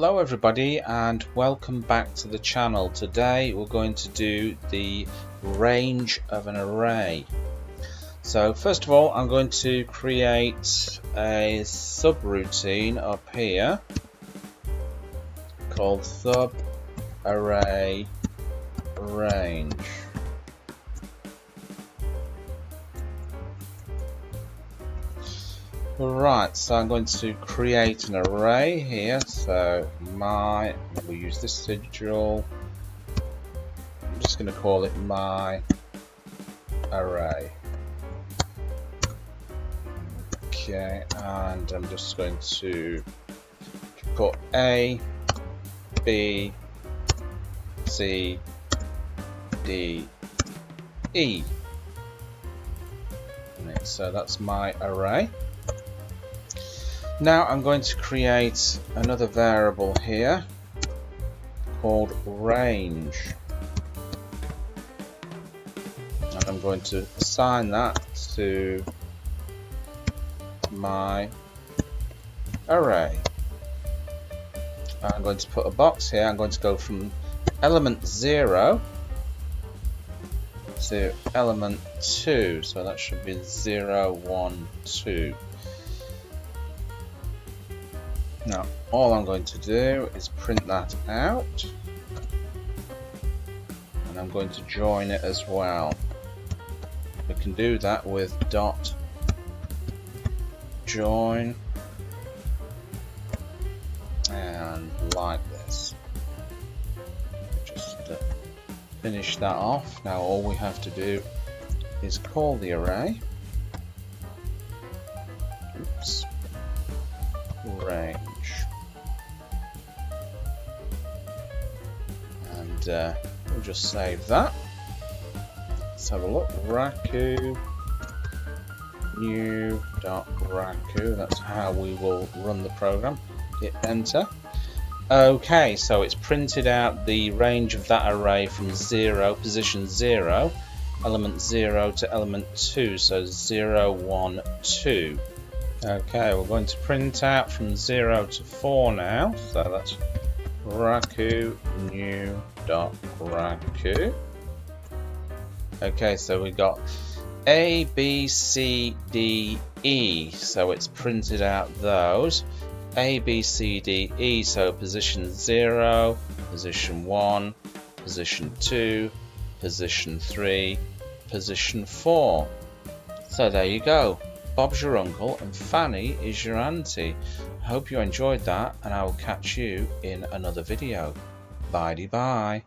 Hello everybody and welcome back to the channel. Today we're going to do the range of an array. So first of all I'm going to create a subroutine up here called sub array range. Right, so I'm going to create an array here. So we'll use this sigil. I'm just going to call it my array. Okay, and I'm just going to put A, B, C, D, E. So that's my array. Now I'm going to create another variable here called range, and I'm going to assign that to my array. I'm going to put a box here. I'm going to go from element 0 to element 2, so that should be 0, 1, 2. Now all I'm going to do is print that out, and I'm going to join it as well. We can do that with dot join and like this. Just finish that off. Now all we have to do is call the array. Oops. Range, and we'll just save that. Let's have a look. Raku new dot Raku. That's how we will run the program. Hit enter. Okay, so it's printed out the range of that array from position 0, element 0 to element 2, so 0, 1, 2. Okay, we're going to print out from 0 to 4 now, so that's Raku new dot Raku. Okay, so we got A, B, C, D, E, so it's printed out those. A, B, C, D, E, so position 0, position 1, position 2, position 3, position 4. So there you go. Bob's your uncle and Fanny is your auntie. I hope you enjoyed that, and I will catch you in another video. Bye-bye.